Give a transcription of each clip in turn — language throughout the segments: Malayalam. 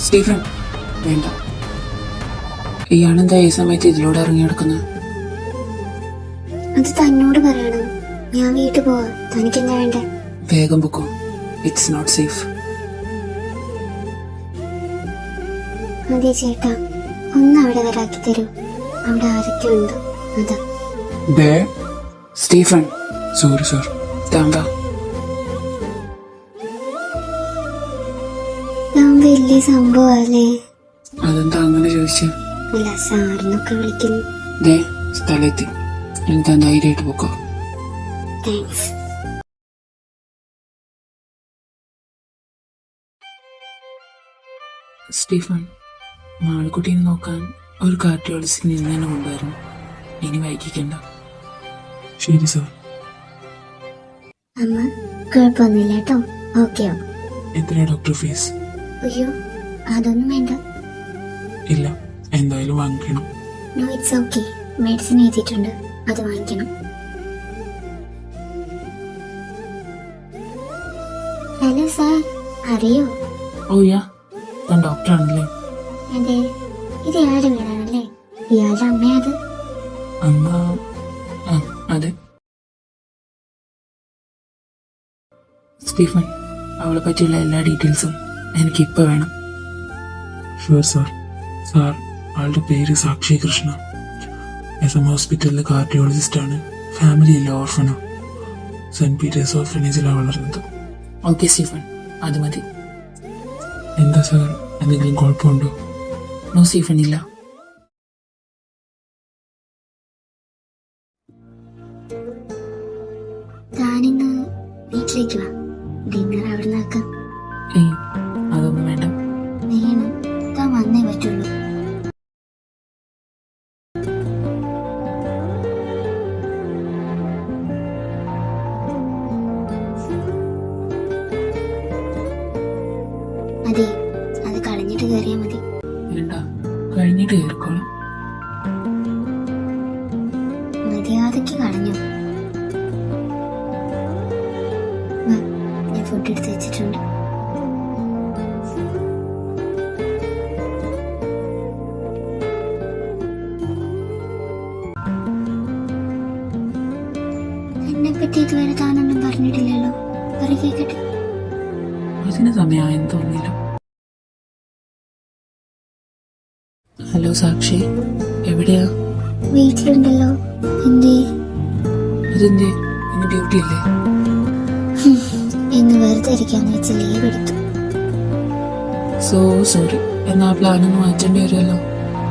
സ്റ്റീഫൻ, വേണ്ട. ഇയാളെന്താ ഈ സമയത്ത് ഇതിലൂടെ ഇറങ്ങി നടക്കുന്നത്? അത് തന്നോട് പറയണം. ഞാൻ വീട്ടിൽ പോവാ. തനിക്കെന്താ വേണ്ടേ? വേഗം പൊക്കോ. It's not safe. അതെ ചേട്ടാ, ഒന്ന് അവിടെ വരാക്കി തരൂ. അവിടെ ആരൊക്കെ ഉണ്ട്. അതാ. Stephen, sorry sir. താങ്ക വലിയ സംഭവല്ലേ? അതെന്താ അങ്ങനെ ചോദിച്ചു? അല്ല, സാറിനൊക്കെ വിളിക്കുന്നു. സ്ഥലത്തി എന്താ ധൈര്യമായിട്ട് പോക്കോ. താങ്ക്സ്. സ്റ്റീഫൻ, മാൾക്കുട്ടീനെ നോക്കാൻ ഒരു കാർഡിയോളജിസ്റ്റ് നിന്ന് തന്നെ കൊണ്ടുവരണം. ഇനി വൈകിക്കണ്ട. ശരി സർ. അമ്മ കുഴപ്പമൊന്നുമില്ല കേട്ടോ. ഓക്കെ. എത്രയാ ഡോക്ടർ ഫീസ്? അയ്യോ, അതൊന്നും വേണ്ട. ഇല്ല, എന്തായാലും വാങ്ങിക്കണം. No, it's okay. മെഡിസിൻ എഴുതിയിട്ടുണ്ട്, അത് വാങ്ങിക്കണം. ഹലോ സാർ, അറിയോ? ഓ യാ, ഞാൻ ഡോക്ടറാണല്ലേ? അതെ. ഇത് ഇയാളുടെ വീടാണല്ലേ? ഇയാളുടെ അമ്മയത്? അമ്മ? അതെ. സ്റ്റീഫൻ, അവളെ പറ്റിയുള്ള എല്ലാ ഡീറ്റെയിൽസും എനിക്കിപ്പോൾ വേണം. Sure sir. സാർ, ആളുടെ പേര് സാക്ഷി കൃഷ്ണ. എസ് എം ഹോസ്പിറ്റലിലെ കാർഡിയോളജിസ്റ്റ് ആണ്. ഫാമിലിയിലെ ഓർഫനോ. സെന്റ് പീറ്റേഴ്സ് ഓർഫനേജിലാണ് വളർന്നത്. ഓക്കെ സ്റ്റീഫൻ, അത് മതി. എന്താ സാർ, എന്തെങ്കിലും കുഴപ്പമുണ്ടോ? നോ സ്റ്റീഫൻ, ഇല്ല. താനിന്ന് വീട്ടിലേക്ക് വാ. ഡിന്നർ അവിടെ നിന്നാക്കാം. അതൊന്നും വേണ്ട. വേണം, താൻ വന്നേ പറ്റുള്ളൂ. അതെ, അത് കളഞ്ഞിട്ട് കയറിയാ മതി. വേണ്ട, കഴിഞ്ഞിട്ട് കയറിക്കോളാം. മര്യാദയ്ക്ക് കളഞ്ഞു. ഞാൻ ഫുഡ് എടുത്ത് വെച്ചിട്ടുണ്ട്. എന്നെ പറ്റി ഇതുവരെ താനൊന്നും പറഞ്ഞിട്ടില്ലല്ലോ. കേക്കട്ടെ. അതിന് സമയമായെന്ന് തോന്നില്ല. ഹലോ സാക്ഷി, എവിടെയാ? വീട്ടിലുണ്ടല്ലോ. എന്തേ? അതെന്തേ? ഇന്ന് ഡ്യൂട്ടി ഇല്ലേ? ഇന്ന് വെറുതെ ഇരിക്കാന്ന് വെച്ച് ലീവ് എടുത്തു. സോറി. എന്നാ പ്ലാനൊന്നും മാറ്റേണ്ടി വരുമല്ലോ.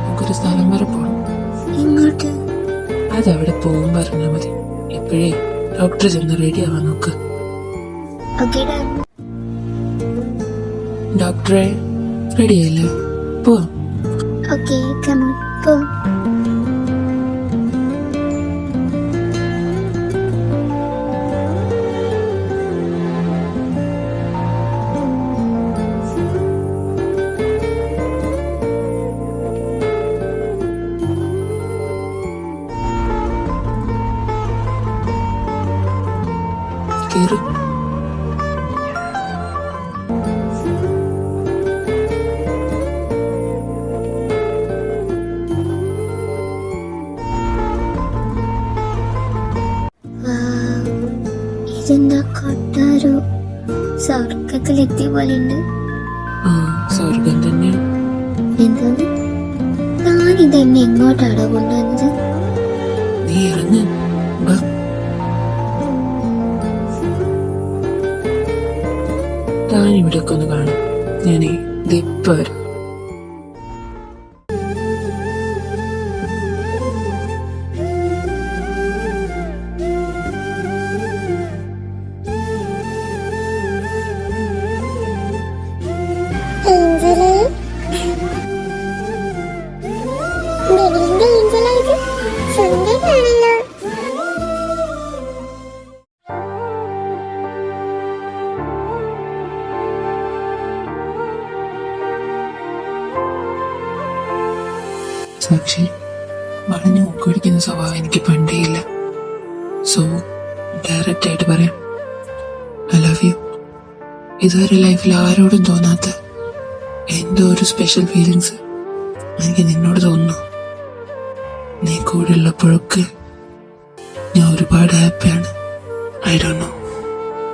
നമുക്കൊരു സ്ഥലം വരെ പോകണം. ഇങ്ങോട്ട്? അതവിടെ പോകും പറഞ്ഞാൽ മതി. ഇപ്പോഴേ ഡോക്ടർ ചെന്ന് റെഡി ആവാൻ നോക്ക്. ഡോക്ടറെ, റെഡിയായില്ലേ? പോവാം. ഓക്കെ, കം ഓൺ, പോ. കേറ്. ഇതെന്താ കൊട്ടാരോ? സ്വർഗത്തിലെത്തിയ പോലെയുണ്ട്. സ്വർഗം തന്നെയാണ്. എന്തോന്ന്? താനിതെന്നെ എങ്ങോട്ടാണോ കൊണ്ടുവന്നത്? നീ ഇറങ്ങ്. താനിവിടെയൊക്കെ ഒന്ന് കാണും. ഞാനേ ഇപ്പൊ വരാം. സാക്ഷി, വളഞ്ഞു മൂക്കൊടിക്കുന്ന സ്വഭാവം എനിക്ക് പണ്ടേയില്ല. സോ ഡയറക്റ്റ് ആയിട്ട് പറയാം, ഐ ലവ് യു. ഇതുവരെ ലൈഫിൽ ആരോടും തോന്നാത്ത എന്തോ ഒരു സ്പെഷ്യൽ ഫീലിങ്സ് എനിക്ക് നിന്നോട് തോന്നുന്നു. നീ കൂടെ ഉള്ളപ്പോഴൊക്കെ ഞാൻ ഒരുപാട് ഹാപ്പിയാണ്. I don't know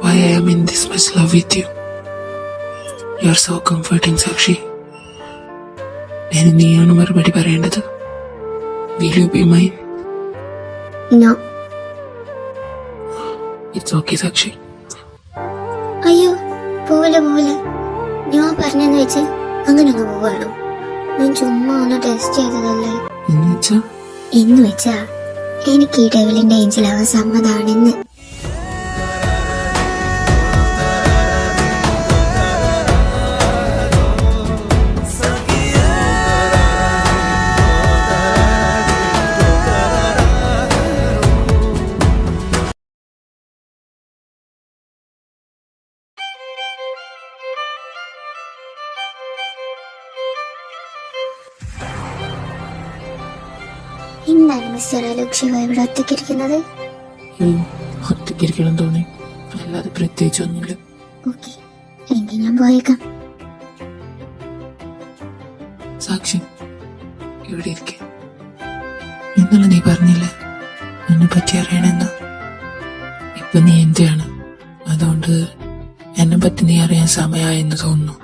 why I am in this much love with you. You are so comforting Sakshi. ഇനി നീയാണ് മറുപടി പറയേണ്ടത്. Will you be mine? No. It's okay Sakshi. അയ്യോ, പോലെ പോലെ ഞാൻ പറഞ്ഞെന്ന് വെച്ച് അങ്ങനെ അങ്ങ് പോവാണോ? ഞാൻ ചുമ്മാ ഒന്ന് ടെസ്റ്റ് ചെയ്തതല്ലേ. എന്ന് വെച്ചാ എനിക്ക് ഈ ഡെവിലിന്റെ ഏഞ്ചലാവാൻ സമ്മതാണെന്ന്. എന്താണ് മിസ്റ്റർ അലോക് ശിവ ഇവിടെ ഒറ്റയ്ക്കിരിക്കുന്നത്? ഒറ്റയ്ക്കിരിക്കണം തോന്നി, അല്ലാതെ പ്രത്യേകിച്ചൊന്നുമില്ല. ഓക്കെ, എങ്കിൽ ഞാൻ പോയേക്കാം. സാക്ഷി, ഇവിടെ ഇരിക്കെ. ഇന്നലെ നീ പറഞ്ഞില്ലേ എന്നെ പറ്റി അറിയണമെന്ന്. ഇപ്പൊ നീ എന്റെയാണ്, അതുകൊണ്ട് എന്നെ പറ്റി നീ അറിയാൻ സമയമായെന്ന് തോന്നുന്നു.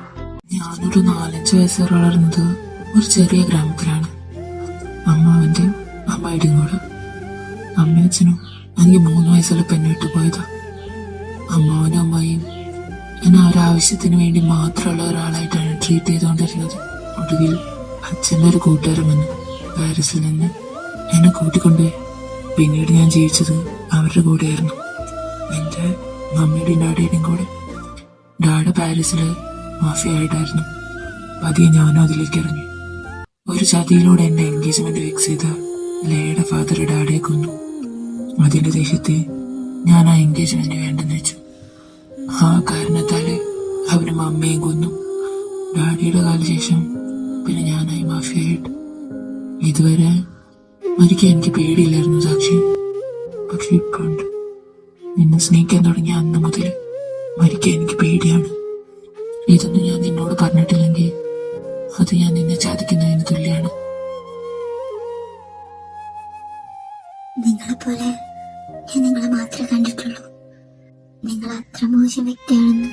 ഞാനൊരു 4-5 വയസ്സ് വരെ വളർന്നത് ഒരു ചെറിയ ഗ്രാമത്തിലാണ്. അമ്മാവന്റെ അമ്മായിയുടെയും കൂടെ. അമ്മയും അച്ഛനും എനിക്ക് 3 വയസ്സുള്ള പെണ്ണിട്ട് പോയതാ. അമ്മാവനും അമ്മായിയും എന്നെ ഒരാവശ്യത്തിന് വേണ്ടി മാത്രമുള്ള ഒരാളായിട്ടാണ് ട്രീറ്റ് ചെയ്തുകൊണ്ടിരുന്നത്. ഒടുവിൽ അച്ഛൻ്റെ ഒരു കൂട്ടുകാരൻ വന്നു പാരീസിൽ നിന്ന് എന്നെ കൂട്ടിക്കൊണ്ടുപോയി. പിന്നീട് ഞാൻ ജീവിച്ചത് അവരുടെ കൂടെയായിരുന്നു, എൻ്റെ മമ്മിയുടെയും ഡാഡിയുടെയും കൂടെ. ഡാഡ പാരീസിലെ മാഫിയായിട്ടായിരുന്നു. പതിയെ ഞാനും അതിലേക്ക് ഇറങ്ങി. ഒരു ചതിയിലൂടെ എന്റെ എൻഗേജ്മെന്റ് ഫിക്സ് ചെയ്ത ലയുടെ ഫാദർ ഡാഡിയെ കൊന്നു. അതിന്റെ ദേഷ്യത്തെ ഞാൻ ആ എൻഗേജ്മെന്റ് വേണ്ടെന്ന് വെച്ചു. ആ കാരണത്താല് അവന് അമ്മയും കൊന്നു. ഡാഡിയുടെ കാലശേഷം പിന്നെ ഞാനായി മാഫിയായിട്ട്. ഇതുവരെ മരിക്കാൻ എനിക്ക് പേടിയില്ലായിരുന്നു സാക്ഷി, പക്ഷെ ഇപ്പൊ ഉണ്ട്. നിന്നെ സ്നേഹിക്കാൻ തുടങ്ങിയ അന്ന് മുതൽ മരിക്കാൻ എനിക്ക് പേടിയാണ്. ഇതൊന്നും ഞാൻ നിന്നോട് പറഞ്ഞിട്ടില്ലെങ്കിൽ അത് ഞാൻ നിന്നെ ചതിക്കുന്നതിന് തുല്യാണ്. നിങ്ങളെപ്പോലെ ഞാൻ നിങ്ങളെ മാത്രമേ കണ്ടിട്ടുള്ളൂ. നിങ്ങൾ അത്ര മോശം വ്യക്തിയാണെന്ന്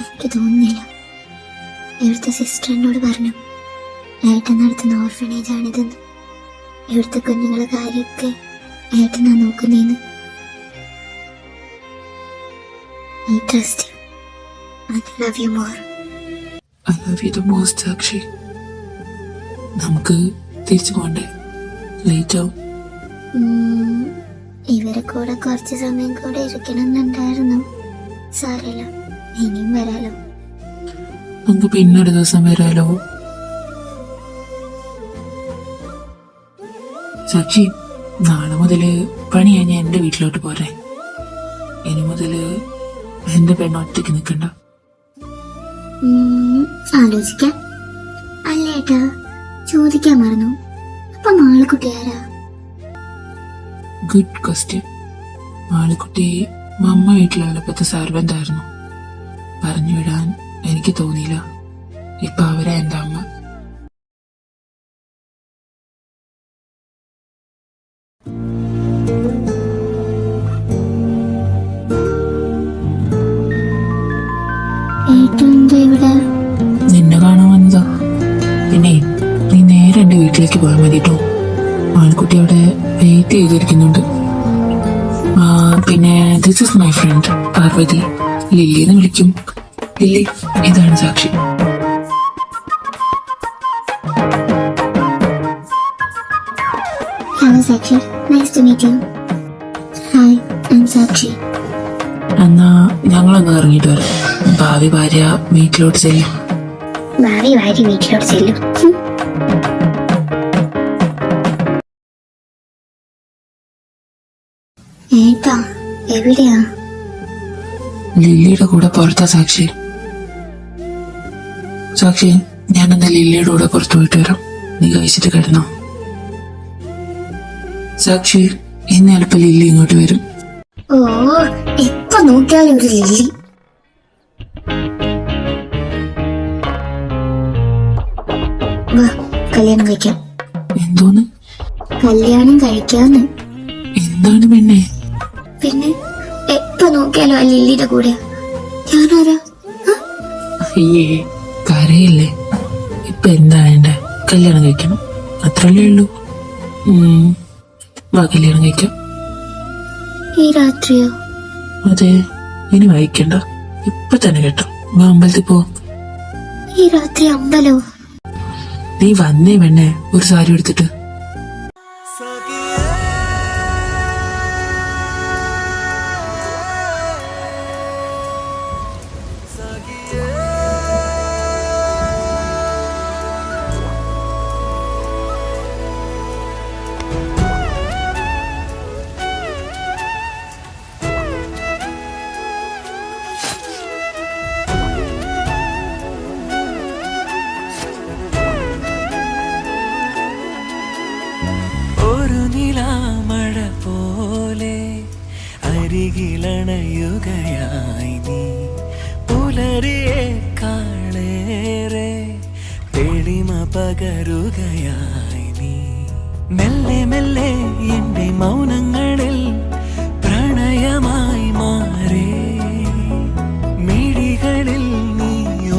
എനിക്ക് തോന്നുന്നില്ല. ഇവിടുത്തെ സിസ്റ്റർ എന്നോട് പറഞ്ഞു ഏട്ടൻ നടത്തുന്ന ഓർഫനേജ് ആണിതെന്ന്. ഇവിടുത്തെ കുഞ്ഞുങ്ങളെ കാര്യമൊക്കെ ഏട്ടനാ നോക്കുന്നേന്ന്. I trust you. I love you more. I love you the most, സാക്ഷി. നമുക്ക് തിരിച്ചു പോണ്ടേ? ലേറ്റ് ആവും. ഇവരെ കൂടെ കുറച്ച് സമയം കൂടെ ഇരിക്കണമെന്നുണ്ടായിരുന്നു. സാരമില്ല, ഇനിയും വരാലോ. നമുക്ക് പിന്നൊരു ദിവസം വരാലോ. സാക്ഷി, നാളെ മുതല് പണി കഴിഞ്ഞ് എന്റെ വീട്ടിലോട്ട് പോരെ. ഇനി മുതല് എന്റെ പെണ്ണൊറ്റയ്ക്ക് നിൽക്കണ്ട. ആലോചിക്കാം. അല്ലേട്ടാ, ചോദിക്കാൻ മറന്നു. അപ്പൊ മാളിക്കുട്ടി ആരാ? Good question. മാളിക്കുട്ടി മമ്മ വീട്ടിലുള്ളപ്പോഴത്തെ സർവന്റ് ആയിരുന്നു. പറഞ്ഞു വിടാൻ എനിക്ക് തോന്നിയില്ല. ഇപ്പൊ അവരാ എന്റെ അമ്മ. നിന്നെ കാണാൻ വന്നതാ. പിന്നെ നീ നേരെ എന്റെ വീട്ടിലേക്ക് പോയാൽ മതി കേട്ടോ. ആൾക്കുട്ടി അവിടെ വെയിറ്റ് ചെയ്തിരിക്കുന്നുണ്ട്. പിന്നെ this is my friend Parvathy. Lily എന്ന് വിളിക്കും. ലില്ലി, ഇതാണ് Sakshi. Hello Sakshi, nice to meet you. Hi, I am Sakshi. എന്നാ ഞങ്ങളൊന്ന് ഇറങ്ങിയിട്ട് വരാം. ഭാവി ഭാര്യ വീട്ടിലോട്ട് ചെല്ലും. ഭാവി ഭാര്യ വീട്ടിലോട്ട് ചെല്ലും. ഏട്ടാ, എവിടെയാ? ലില്ലിയുടെ കൂടെ പുറത്താ സാക്ഷി. സാക്ഷി, ഞാനെന്താ ലില്ലിയുടെ കൂടെ പുറത്തു പോയിട്ട് വരാം. നീ കഴിച്ചിട്ട് കിടന്നോ. സാക്ഷി, ഇന്ന് ചിലപ്പോ ലില്ലി ഇങ്ങോട്ട് വരും. ഓ, എപ്പോ നോക്കിയാലും ഒരു ലില്ലി. കല്യാണം കഴിക്കാം. എന്തോന്ന്? കല്യാണം കഴിക്കാന്ന്. എന്താണ് പെണ്ണെ? പിന്നെ എപ്പോ നോക്കിയാലോ ആ ലില്ലിയുടെ കൂടെ. ഞാനാരാ? അയ്യേ, കരയില്ലേ? ഇപ്പൊ എന്താ വേണ്ടേ? കല്യാണം കഴിക്കണം, അത്രല്ലേ ഉള്ളൂ. വാ, കല്യാണം കഴിക്കാം. ഈ രാത്രിയോ? അതെ, ഇനി വായിക്കണ്ട, ഇപ്പൊ തന്നെ കേട്ടോ. വാ, അമ്പലത്തിൽ പോ. ഈ രാത്രി അമ്പലോ? നീ വന്നേ പെണ്ണെ, ഒരു സാരി എടുത്തിട്ട്. മഴ പോലെ അരികിലണയുകയായി നീ, പുലരിയെ കാണേറെ തെളിമ പകരുകയായി നീ. മെല്ലെ മെല്ലെ എന്റെ മൗനങ്ങളിൽ പ്രണയമായി മാറി, മിഴികളിൽ നീ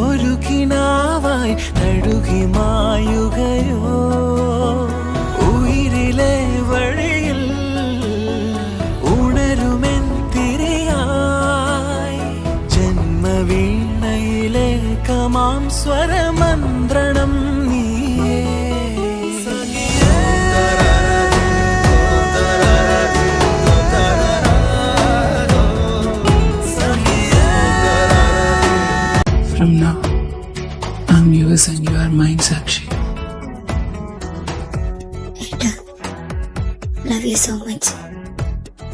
ഒരു കിനാവായി തഴുകി മായുകയോ. ഉയിരിലെ വഴിയിൽ ഉണരുമെൻ തിരിയായി, ജന്മവീണയിലെ കമാം സ്വരമന്ത്രണം നീയേ. From now, I'm yours and you are mine, Sakshi. ഏട്ടാ, love you so much.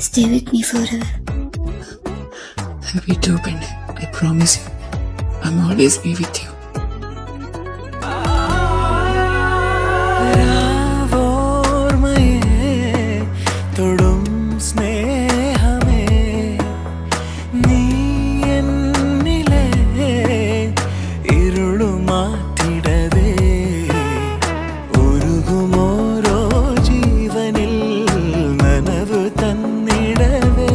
Stay with me forever. Love you too, Penny. I promise you, I'm always be with you. രാവോർമ്മയെ തൊടും സ്നേഹമേ, നീ എന്നിലെ ഇരുളുമാറ്റിടവേ. ഉരുകുമോരോ ജീവനിൽ നനവു തന്നിടവേ.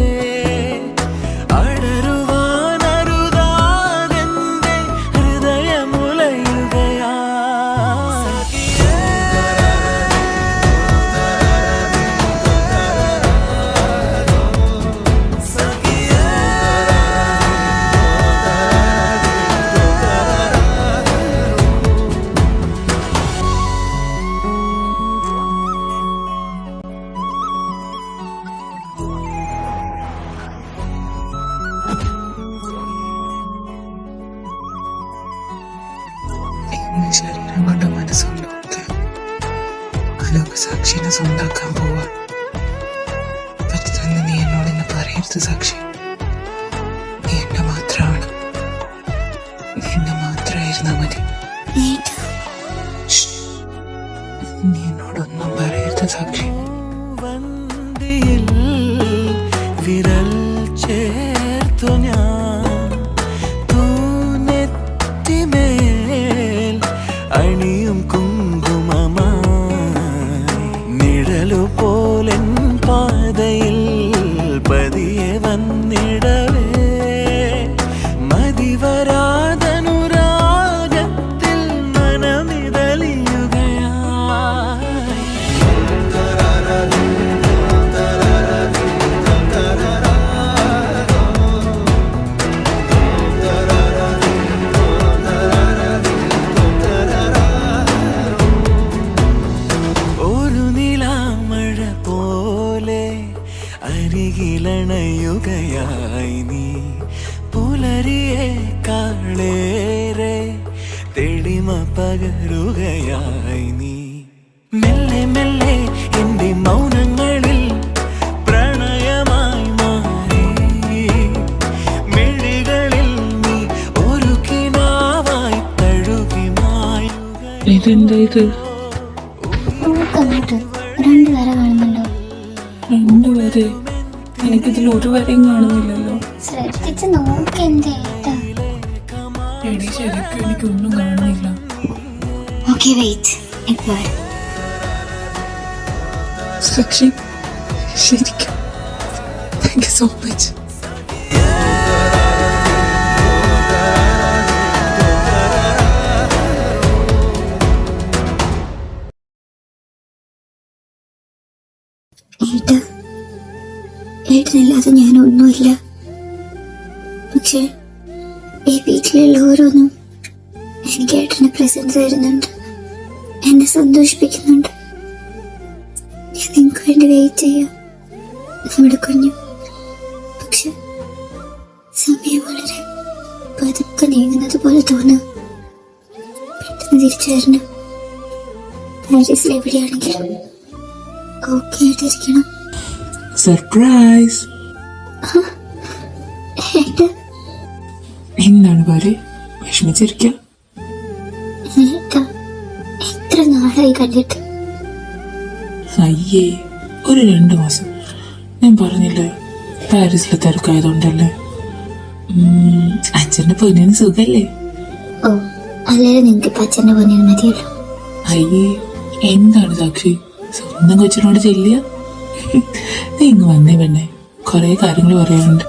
അടരുവാനരുതാതെന്റെ ഹൃദയമുലയുകയാ. ഇന്ന് ശരീരം കൊണ്ട് മനസ്സുകൊണ്ട് ഒക്കെ അലോക സാക്ഷിനെ സ്വന്താക്കാൻ പോവാ. പറ്റുന്ന നീ എന്നോട് ഇന്ന് പറയരുത് സാക്ഷി. നീ എന്നെ മാത്രമാണ്, നീ എന്നെ മാത്രമായിരുന്നാ മതി. ഏട്ടാ, നീ എന്നോടൊന്നും പറയരുത് സാക്ഷി. വന്തിയിൽ വിരൽ ചേർത്തു ഞാൻ, തൂനെറ്റിമേൽ അണിയും കുങ്കുമമായി, നിഴലു പോലെൻ പാതയിൽ പതിയെ വന്നിടവേ. മതിവരാതനുരാഗത്തിൽ മനമിതലിയുകയായി. ഒരു നിലാമഴ പോലെ അരികിലണയുകയായി നീ, പുലരിയെ കാളേറെ തെളിമ പകരുകയായി നീ. മെല്ലെ മെല്ലെ എന്റെ മൗനങ്ങളിൽ പ്രണയമായി മാറി, മിഴികളിൽ നീ ഒരു കിനാവായി തഴുകി മായുകയോ. ഇതെന്താ ഇത്? നോക്കങ്ങോട്ട് 2 വര കാണുന്നുണ്ടോ? 2 വരെ? എനിക്കിതിൽ ഒരു വരെയും കാണുന്നില്ലല്ലോ. ശ്രദ്ധിച്ച് നോക്ക് എന്റെ ഏട്ടാ. എടി, ശരിക്കും എനിക്കൊന്നും കാണുന്നില്ല. Okay, wait. ഇപ്പോൾ സാക്ഷി ശരിക്കും താങ്ക് യു സോ മച്ച്. ഏട്ടനില്ലാതെ ഞാനൊന്നുമില്ല. പക്ഷെ ഈ വീട്ടിലുള്ള ഓരോന്നും എനിക്ക് ഏട്ടന് പ്രസന്റ് തരുന്നുണ്ട്, എന്നെ സന്തോഷിപ്പിക്കുന്നുണ്ട്. ഞാൻ നിങ്ങൾക്ക് വേണ്ടി വെയിറ്റ് ചെയ്യാം, നമ്മുടെ കുഞ്ഞു. പക്ഷെ സമയം വളരെ പതുക്കെ നീങ്ങുന്നത് പോലെ തോന്നുക. പെട്ടെന്ന് തിരിച്ചു വരണം. പാരീസിൽ എവിടെയാണെങ്കിലും ഓക്കെ ആയിട്ടിരിക്കണം. സർപ്രൈസ്. എന്താണ് പോലെ വിഷമിച്ചിരിക്കുക? എത്ര നാളായി കണ്ടിട്ട്. അയ്യേ, ഒരു 2 മാസം. ഞാൻ പറഞ്ഞില്ലേ പാരീസിലെ തിരക്കായതുകൊണ്ടല്ലേ. അച്ഛന്റെ പൊന്നിന് സുഖല്ലേ? ഓ, അല്ലെങ്കിൽ നിങ്ങൾക്ക് ഇപ്പൊ അച്ഛന്റെ പൊന്നിന് മതിയല്ലോ. അയ്യേ, എന്താണ് സാക്ഷി സ്വന്തം കൊച്ചിനോട് ചെല്ലിയ? നീ ഇങ്ങ് വന്നേ പെണ്ണെ, കൊറേ കാര്യങ്ങൾ പറയാനുണ്ട്.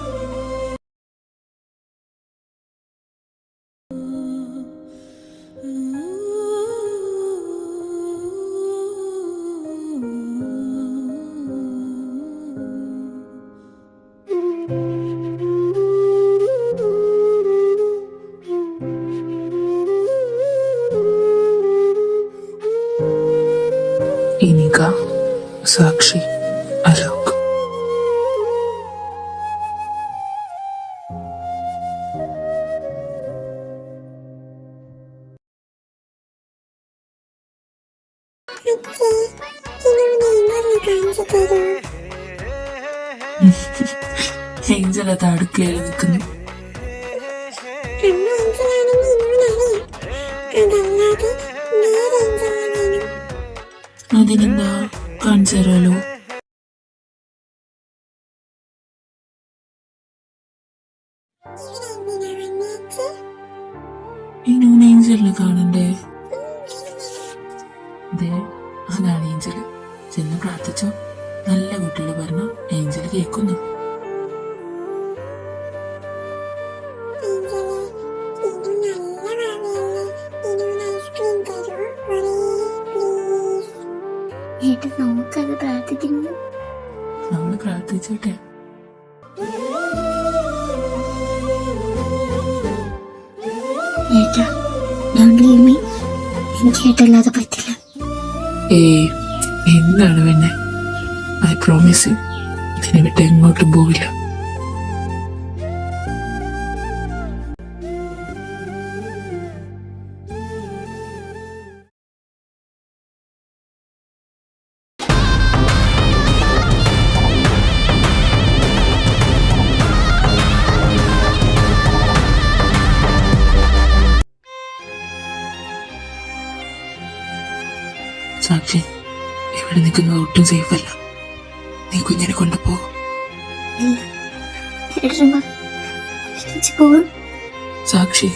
ഇനിക, സാക്ഷി, അലോക്. ഏഞ്ചൽ അത് അടുക്കളയിൽ നിൽക്കുന്നു. അതിനെന്താ, കാണിച്ചു തരാലോ. ഇനൂന് ഏഞ്ചലിനെ കാണണ്ടേ? അതാണ് ഏഞ്ചല്. ചെന്ന് പ്രാർത്ഥിച്ചോ, നല്ല കുട്ടികൾ പറഞ്ഞ ഏഞ്ചൽ കേൾക്കുന്നു. നമുക്കത് പ്രാർത്ഥിക്കുന്നു. നമ്മള് പ്രാർത്ഥിച്ചോട്ടെ. എനിക്ക് ഏട്ടല്ലാതെ പറ്റില്ല. എന്താണ് പിന്നെ? ഐ പ്രോമിസ് ഇതിനെ വിട്ട് എങ്ങോട്ടും പോവില്ല. സാക്ഷി, ഇവിടെ നിൽക്കുന്നത് ഒട്ടും സേഫ് അല്ല. നീ കുഞ്ഞിനെ കൊണ്ടുപോ. സാക്ഷി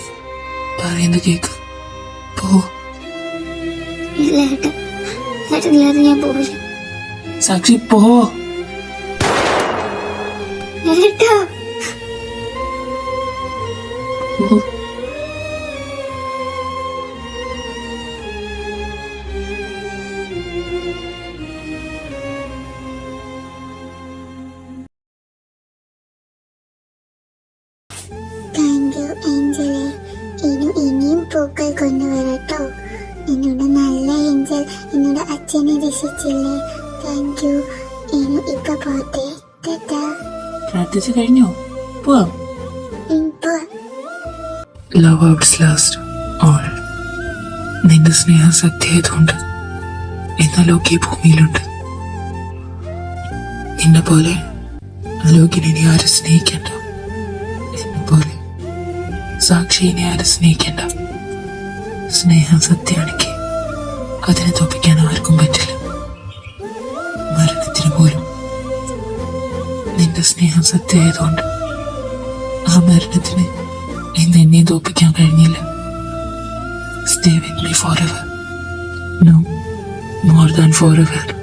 പറയുന്നത് കേക്ക്. പോ. ഇല്ല ഏട്ടനില്ലാതെ ഞാൻ പോവില്ല. സാക്ഷി പോ. ഏട്ടാ, പോ. ഇനിയും പൂക്കൾ കൊണ്ടുവരട്ടോ. എന്നോട് നല്ല ഏഞ്ചൽ എന്നോട് അച്ഛനെ രക്ഷിച്ചില്ലേ, താങ്ക് യു. ഇപ്പൊ പോട്ടെ. പ്രാർത്ഥിച്ചു കഴിഞ്ഞോ? പോവാം. Love outs last all. നിന്റെ സ്നേഹം സത്യമായതുകൊണ്ട് ഇന്ന് ലോകി ഭൂമിയിലുണ്ട്. നിന്നെ പോലെ ലോകിനെ ഇനി ആരും സ്നേഹിക്കണ്ട. എന്നെ പോലെ സാക്ഷിനെ ആരും സ്നേഹിക്കണ്ട. സ്നേഹം സത്യമാണെങ്കിൽ അതിനെ തോപ്പിക്കാൻ ആർക്കും പറ്റില്ല. മരണത്തിന് പോലും. നിന്റെ സ്നേഹം സത്യമായതുകൊണ്ട് ആ മരണത്തിന് ഇന്ന് എന്നെ തോപ്പിക്കാൻ കഴിഞ്ഞില്ല. Stay with me for ever. No, more than forever.